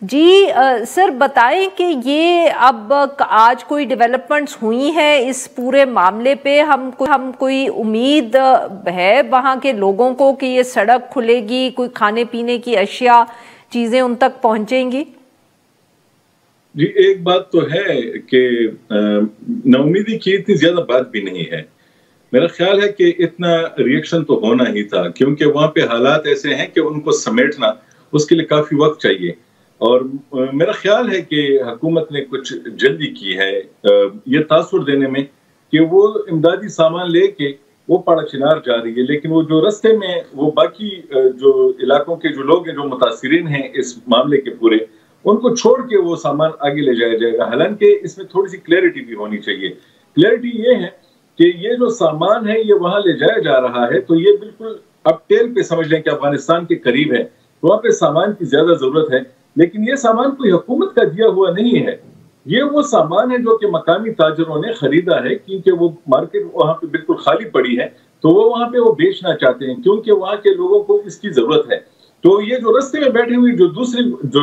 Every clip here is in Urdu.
جی سر بتائیں کہ یہ اب آج کوئی ڈیولپمنٹس ہوئی ہیں اس پورے معاملے پہ، ہم کوئی امید ہے وہاں کے لوگوں کو کہ یہ سڑک کھلے گی، کوئی کھانے پینے کی اشیاء چیزیں ان تک پہنچیں گی؟ جی ایک بات تو ہے کہ نا امیدی کی اتنی زیادہ بات بھی نہیں ہے. میرا خیال ہے کہ اتنا ریئیکشن تو ہونا ہی تھا، کیونکہ وہاں پہ حالات ایسے ہیں کہ ان کو سمیٹنا اس کے لیے کافی وقت چاہیے. اور میرا خیال ہے کہ حکومت نے کچھ جلدی کی ہے یہ تاثر دینے میں کہ وہ امدادی سامان لے کے وہ پاڑا چنار جا رہی ہے، لیکن وہ جو رستے میں وہ باقی جو علاقوں کے جو لوگ ہیں جو متاثرین ہیں اس معاملے کے پورے، ان کو چھوڑ کے وہ سامان آگے لے جایا جائے گا. حالانکہ اس میں تھوڑی سی کلیئرٹی بھی ہونی چاہیے. کلیئرٹی یہ ہے کہ یہ جو سامان ہے یہ وہاں لے جایا جا رہا ہے تو یہ بالکل اب ٹیل پہ سمجھ لیں کہ افغانستان کے قریب ہے، وہاں پہ سامان کی زیادہ ضرورت ہے، لیکن یہ سامان کوئی حکومت کا دیا ہوا نہیں ہے. یہ وہ سامان ہے جو کہ مقامی تاجروں نے خریدا ہے، کیونکہ وہ مارکیٹ وہاں پہ بالکل خالی پڑی ہے تو وہ وہاں پہ وہ بیچنا چاہتے ہیں کیونکہ وہاں کے لوگوں کو اس کی ضرورت ہے. تو یہ جو رستے میں بیٹھی ہوئی جو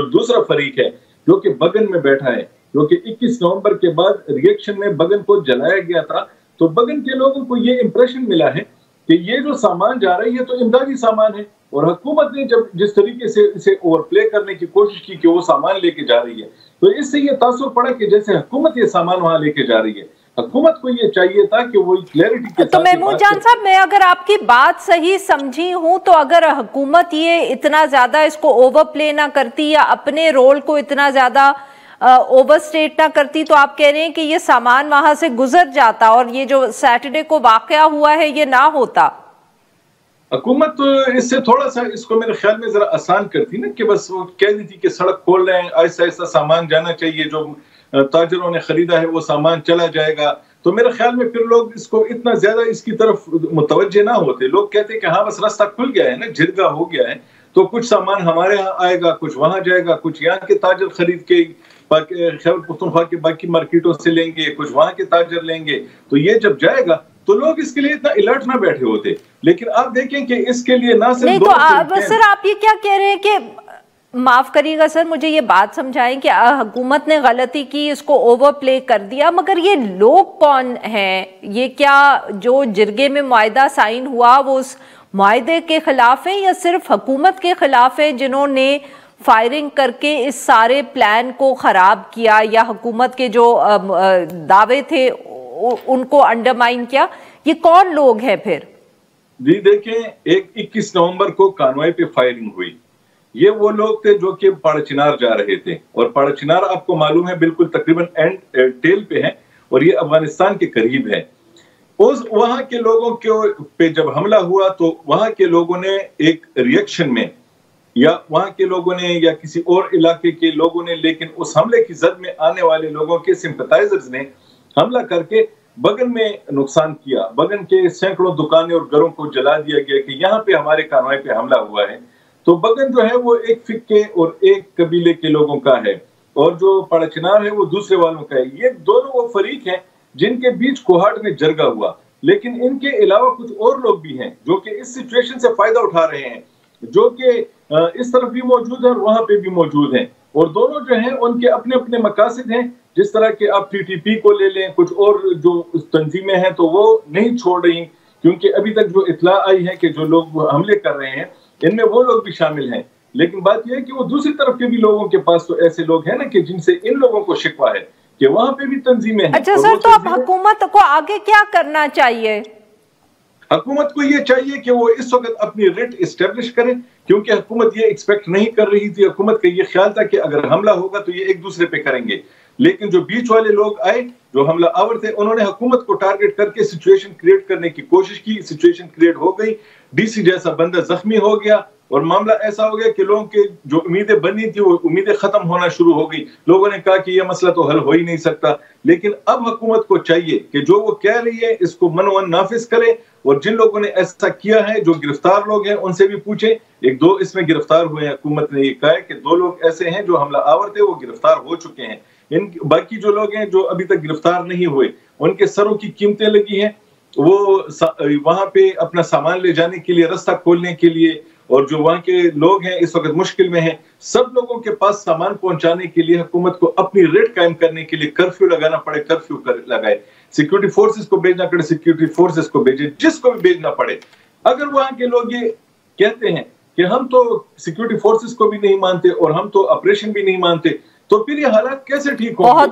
دوسرا فریق ہے جو کہ بگن میں بیٹھا ہے، جو کہ 21 نومبر کے بعد ریئیکشن میں بگن کو جلایا گیا تھا، تو بگن کے لوگوں کو یہ امپریشن ملا ہے کہ یہ جو سامان جا رہی ہے تو امدادی سامان ہے، اور حکومت نے جس طریقے سے اسے اوور پلے کرنے کی کوشش کی کہ وہ سامان لے کے جا رہی ہے، تو اس سے یہ تاثر پڑا کہ جیسے حکومت یہ سامان وہاں لے کے جا رہی ہے. حکومت کو یہ چاہیے تھا کہ وہ کلیئرٹی کے ساتھ. تو محمود جان صاحب، میں اگر آپ کی بات صحیح سمجھی ہوں تو اگر حکومت یہ اتنا زیادہ اس کو اوور پلے نہ کرتی یا اپنے رول کو اتنا زیادہ اوور سٹیٹ نہ کرتی تو آپ کہہ رہے ہیں کہ یہ سامان وہاں سے گزر جاتا اور یہ جو سیٹرڈے کو واقعہ ہوا ہے یہ نہ ہوتا. حکومت اس سے تھوڑا سا اس کو میرے خیال میں ذرا آسان کرتی نا، کہ بس وہ کہہ دی تھی کہ سڑک کھول رہے ہیں، ایسا ایسا سامان جانا چاہیے، جو تاجروں نے خریدا ہے وہ سامان چلا جائے گا. تو میرے خیال میں پھر لوگ اس کو اتنا زیادہ اس کی طرف متوجہ نہ ہوتے. لوگ کہتے کہ ہاں بس راستہ کھل گیا ہے نا، جرگہ ہو گیا ہے، تو کچھ سامان ہمارے ہاں آئے گا، کچھ وہاں جائے گا، کچھ یہاں کے تاجر خرید کے خیبر پختونخوا کے باقی مارکیٹوں سے لیں گے، کچھ وہاں کے تاجر لیں گے. تو یہ جب جائے گا تو لوگ اس کے لیے اتنا الرٹ نہ بیٹھے ہوتے. لیکن آپ دیکھیں کہ اس کے لیے نہ صرف نہیں تو سر آپ یہ کیا کہہ رہے ہیں کہ معاف کریے گا سر، مجھے یہ بات سمجھائیں کہ حکومت نے غلطی کی، اس کو اوور پلے کر دیا، مگر یہ لوگ کون ہیں؟ یہ کیا جو جرگے میں معاہدہ سائن ہوا وہ اس معاہدے کے خلاف ہیں یا صرف حکومت کے خلاف ہے جنہوں نے فائرنگ کر کے اس سارے پلان کو خراب کیا یا حکومت کے جو دعوے تھے ان کو انڈرمائن کیا؟ یہ کون لوگ ہیں پھر؟ جی دیکھیں، 21 نومبر کو کانوائے پہ فائرنگ ہوئی. یہ وہ لوگ تھے جو کہ پاڑا چنار جا رہے تھے، اور پاڑا چنار آپ کو معلوم ہے بالکل تقریباً ٹیل پہ ہے اور یہ افغانستان کے قریب ہے. وہاں کے لوگوں پہ جب حملہ ہوا تو وہاں کے لوگوں نے ایک ریئیکشن میں، یا وہاں کے لوگوں نے یا کسی اور علاقے کے لوگوں نے، لیکن اس حملے کی زد میں آنے والے لوگوں کے سمپتائزرز نے حملہ کر کے بگن میں نقصان کیا. بگن کے سینکڑوں دکانیں اور گھروں کو جلا دیا گیا کہ یہاں پہ ہمارے کانوائے پہ حملہ ہوا ہے. تو بگن جو ہے وہ ایک فقے اور ایک قبیلے کے لوگوں کا ہے، اور جو پاڑا چنار ہے وہ دوسرے والوں کا ہے. یہ دونوں وہ فریق ہیں جن کے بیچ کوہاٹ میں جرگہ ہوا، لیکن ان کے علاوہ کچھ اور لوگ بھی ہیں جو کہ اس سچویشن سے فائدہ اٹھا رہے ہیں، جو کہ اس طرف بھی موجود ہیں اور وہاں پہ بھی موجود ہیں. اور دونوں جو ہیں ان کے اپنے اپنے مقاصد ہیں. جس طرح کہ آپ TTP کو لے لیں، کچھ اور جو تنظیمیں ہیں تو وہ نہیں چھوڑ رہی، کیونکہ ابھی تک جو اطلاع آئی ہے کہ جو لوگ حملے کر رہے ہیں ان میں وہ لوگ بھی شامل ہیں. لیکن بات یہ ہے کہ وہ دوسری طرف کے بھی لوگوں کے پاس تو ایسے لوگ ہیں نا کہ جن سے ان لوگوں کو شکوہ ہے کہ وہاں پہ بھی تنظیمیں ہیں. اچھا سر، تو اب حکومت کو آگے کیا کرنا چاہیے؟ حکومت کو یہ چاہیے کہ وہ اس وقت اپنی ریٹ اسٹیبلش کرے، کیونکہ حکومت یہ ایکسپیکٹ نہیں کر رہی تھی. حکومت کا یہ خیال تھا کہ اگر حملہ ہوگا تو یہ ایک دوسرے پہ کریں گے، لیکن جو بیچ والے لوگ آئے جو حملہ آور تھے انہوں نے حکومت کو ٹارگٹ کر کے سچویشن کریٹ کرنے کی کوشش کی. سچویشن کریٹ ہو گئی، DC جیسا بندہ زخمی ہو گیا اور معاملہ ایسا ہو گیا کہ لوگوں کے جو امیدیں بنی تھی وہ امیدیں ختم ہونا شروع ہو گئی. لوگوں نے کہا کہ یہ مسئلہ تو حل ہو ہی نہیں سکتا. لیکن اب حکومت کو چاہیے کہ جو وہ کہہ رہی ہے اس کو منوان نافذ کرے، اور جن لوگوں نے ایسا کیا ہے جو گرفتار لوگ ہیں ان سے بھی پوچھیں. 1-2 اس میں گرفتار ہوئے ہیں. حکومت نے یہ کہا ہے کہ 2 لوگ ایسے ہیں جو حملہ آور تھے وہ گرفتار ہو چکے ہیں. باقی جو لوگ ہیں جو ابھی تک گرفتار نہیں ہوئے ان کے سروں کی قیمتیں لگی ہیں، وہ وہاں پہ اپنا سامان لے جانے کے لیے، راستہ کھولنے کے لیے اور جو وہاں کے لوگ ہیں اس وقت مشکل میں ہیں، سب لوگوں کے پاس سامان پہنچانے کے لیے حکومت کو اپنی ریٹ قائم کرنے کے لیے کرفیو لگانا پڑے، کرفیو لگائے، سیکیورٹی فورسز کو بھیجنا پڑے، سیکیورٹی فورسز کو بھیجے، جس کو بھی بھیجنا پڑے۔ اگر وہاں کے لوگ یہ کہتے ہیں کہ ہم تو سیکیورٹی فورسز کو بھی نہیں مانتے اور ہم تو آپریشن بھی نہیں مانتے، تو پھر یہ حالات کیسے ٹھیک ہوں گے؟